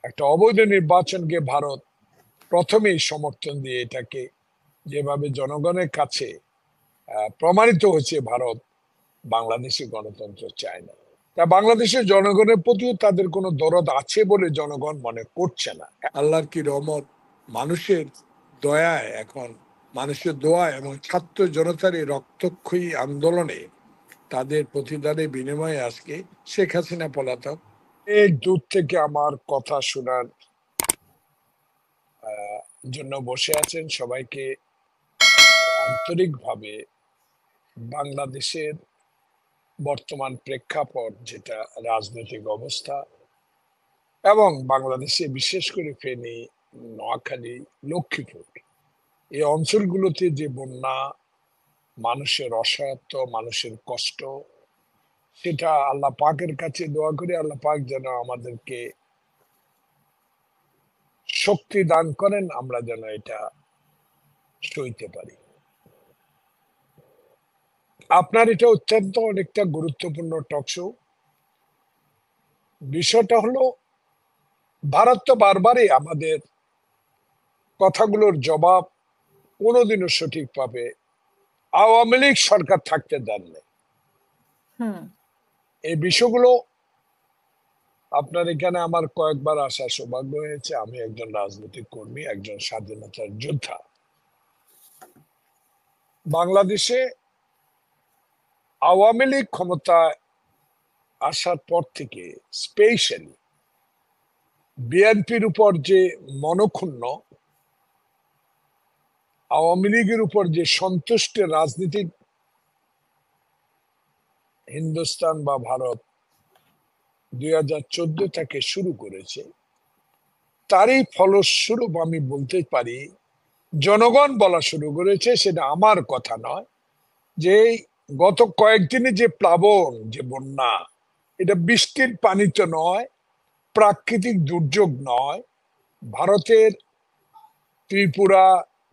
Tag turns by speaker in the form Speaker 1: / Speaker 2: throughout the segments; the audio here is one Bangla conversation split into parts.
Speaker 1: একটা অবৈধ নির্বাচনকে ভারত প্রথমেই সমর্থন দিয়ে এটাকে যেভাবে জনগণের কাছে প্রমাণিত হয়েছে ভারত বাংলাদেশে গণতন্ত্র চায় না। তা বাংলাদেশের জনগণের প্রতিও তাদের কোনো দরদ আছে বলে জনগণ মনে করছে না। আল্লাহর কি রহমত, মানুষের দয়ায় এখন, মানুষের দোয়া এবং ছাত্র জনতার এই রক্তক্ষয়ী আন্দোলনে তাদের প্রতিদানের বিনিময়ে আজকে শেখ হাসিনা পলাতক এই দূর থেকে আমার কথা শোনার জন্য বসে আছেন সবাইকে আন্তরিকভাবে বাংলাদেশের বর্তমান প্রেক্ষাপট, যেটা রাজনৈতিক অবস্থা এবং বাংলাদেশে বিশেষ করে ফেনী, নোয়াখালী, লক্ষ্মীপুর এই অঞ্চলগুলোতে যে বন্যা, মানুষের অসহায়ত্ব, মানুষের কষ্ট, সেটা আল্লাহ পাকের কাছে দোয়া করি আল্লাহ পাক যেন আমাদেরকে শক্তি দান করেন, আমরা যেন এটা সইতে পারি। আপনার এটা অত্যন্ত অনেকটা গুরুত্বপূর্ণ টকশো। বিষয়টা হলো ভারত তো বারবারই আমাদের কথাগুলোর জবাব কোনোদিনও সঠিকভাবে আওয়ামী লীগ সরকার থাকতে দেননি। এই বিষয়গুলো আপনার এখানে আমার কয়েকবার আসার সৌভাগ্য হয়েছে। আমি একজন রাজনৈতিক কর্মী, একজন স্বাধীনতার যোদ্ধা। বাংলাদেশে আওয়ামী লীগ ক্ষমতায় আসার পর থেকে স্পেশালি বিএনপির উপর যে মনক্ষুণ্ণ, আওয়ামী লীগের উপর যে সন্তুষ্টের রাজনীতিক হিন্দুস্তান বা ভারত 2014 থেকে শুরু করেছে, তারই ফলস্বরূপ আমি বলতে পারি জনগণ বলা শুরু করেছে, সেটা আমার কথা নয়, যে গত কয়েকদিনে যে প্লাবন, যে বন্যা, এটা বৃষ্টির পানিতে নয়, প্রাকৃতিক দুর্যোগ নয়, ভারতের ত্রিপুরা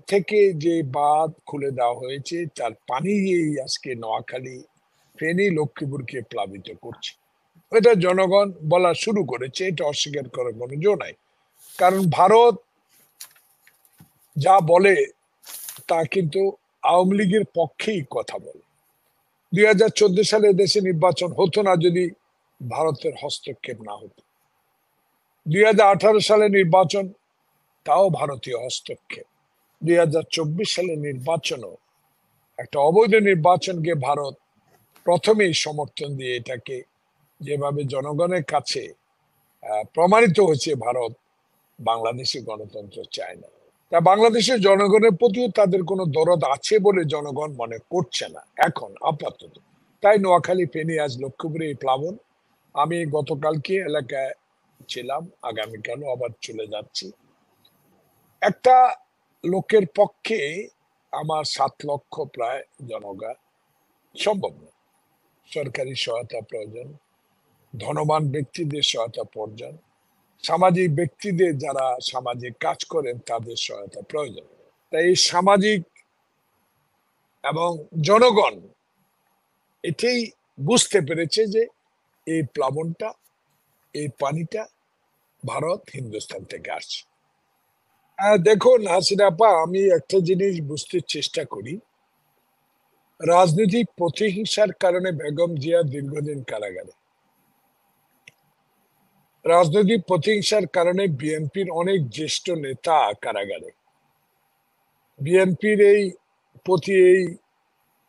Speaker 1: থেকে যে বাঁধ খুলে দেওয়া হয়েছে তার পানি আজকে নোয়াখালী, ফেনী, লক্ষ্মীপুরকে প্লাবিত করছে। এটা জনগণ বলা শুরু করেছে, এটা অস্বীকার করার কোনো জো নাই। কারণ ভারত যা বলে তা কিন্তু আওয়ামী লীগের পক্ষেই কথা বলে। 2014 সালে দেশে নির্বাচন হতো না যদি ভারতের হস্তক্ষেপ না হতো। 2018 সালে নির্বাচন, তাও ভারতীয় হস্তক্ষেপ। 2024 সালে নির্বাচনও একটা অবৈধ নির্বাচনকে ভারত প্রথমেই সমর্থন দিয়ে এটাকে যেভাবে জনগণের কাছে প্রমাণিত হয়েছে ভারত বাংলাদেশে গণতন্ত্র চায় না। তা বাংলাদেশের জনগণের প্রতিও তাদের কোনো দরদ আছে বলে জনগণ মনে করছে না এখন আপাতত। তাই নোয়াখালী, ফেনী, আজ লক্ষ্মীপুরে এই প্লাবন। আমি গতকালকে এলাকায় ছিলাম, আগামীকালও আবার চলে যাচ্ছি। একটা লোকের পক্ষে আমার 7 লক্ষ প্রায় জনগণ সম্ভব না। সরকারি সহায়তা প্রয়োজন, ধনবান ব্যক্তিদের সহায়তা প্রয়োজন, সামাজিক ব্যক্তিদের যারা সামাজিক কাজ করেন তাদের সহায়তা প্রয়োজন। তাই এই সামাজিক এবং জনগণ এটাই বুঝতে পেরেছে যে এই প্লাবনটা, এই পানিটা ভারত হিন্দুস্তান থেকে আসছে। দেখুন হাসিনা আপা, আমি একটা জিনিস বুঝতে চেষ্টা করি, রাজনৈতিক প্রতিহিংসার কারণে বেগম জিয়া দীর্ঘদিন কারাগারে, রাজনৈতিক প্রতিহিংসার কারণে বিএনপির অনেক জ্যেষ্ঠ নেতা কারাগারে। বিএনপির এই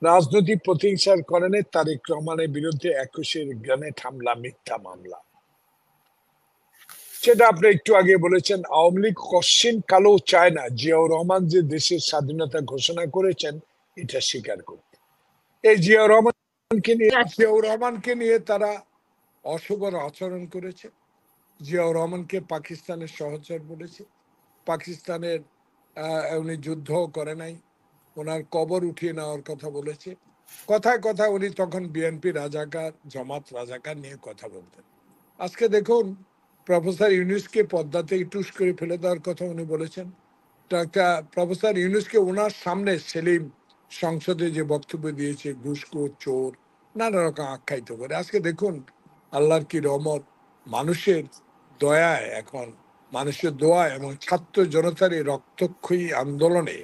Speaker 1: রাজনৈতিক প্রতিহিংসার কারণে তারেক রহমানের বিরুদ্ধে 21 গ্রেনেড হামলা, মিথ্যা মামলা, সেটা আপনি একটু আগে বলেছেন। আওয়ামী লীগ কশ্চিন কালো চায় না জিয়াউর রহমান যে দেশের স্বাধীনতা ঘোষণা করেছেন এটা স্বীকার করতে। এই জিয়াউর রহমানকে নিয়ে তারা অশুভ আচরণ করেছে। জিয়াউর রহমানকে পাকিস্তানের সহচর বলেছে, পাকিস্তানের উনি যুদ্ধ করে নাই, ওনার কবর উঠিয়ে নেওয়ার কথা বলেছে। কথায় কথায় উনি তখন বিএনপি রাজাকার, জামাত রাজাকার নিয়ে কথা বলতেন। আজকে দেখুন প্রফেসর ইউনূসকে পদ্মা থেকে টুস করে ফেলে দেওয়ার কথা উনি বলেছেন। প্রফেসর ইউনূসকে ওনার সামনে সেলিম সংসদে যে বক্তব্য দিয়েছে, ঘুষখোর, চোর, নানা রকম আখ্যায়িত করে। আজকে দেখুন আল্লাহর কি রহমত, মানুষের দয়ায় এখন, মানুষের দোয়া এবং ছাত্র জনতার এই রক্তক্ষয়ী আন্দোলনে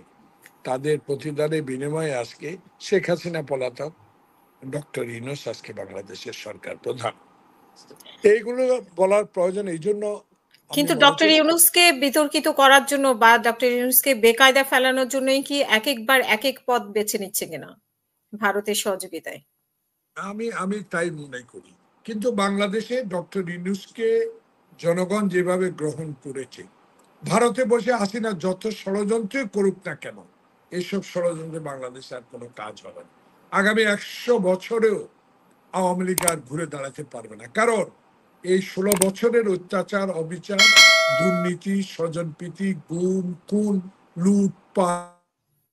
Speaker 1: তাদের প্রতিদানের বিনিময়ে আজকে শেখ হাসিনা পলাতক, ডক্টর ইউনূস আজকে বাংলাদেশের সরকার প্রধান। এইগুলো বলার প্রয়োজন এই জন্য আমি
Speaker 2: কিন্তু
Speaker 1: মনে
Speaker 2: ডক্টর
Speaker 1: করি
Speaker 2: ইউনূসকে বিতর্কিত করার জন্য বা ডক্টর ইউনূসকে বেকায়দা ফেলানোর জন্যই কি এক একবার এক এক পথ বেছে নিচ্ছে কিনা ভারতের সহযোগিতায়?
Speaker 1: আমি আমি তাই মনে করি। কিন্তু বাংলাদেশে ডক্টর ইউনূসকে জনগণ যেভাবে গ্রহণ করেছে, ভারতে বসে হাসিনা যত ষড়যন্ত্রই করুক না কেন, এইসব ষড়যন্ত্রে বাংলাদেশে আর কোনো কাজ হবে না। আগামী 100 বছরেও আওয়ামী লীগ আর ঘুরে দাঁড়াতে পারবে না, কারণ এই 16 বছরের অত্যাচার, অবিচার, দুর্নীতি, স্বজনপ্রীতি, গুম, খুন, লুটপাট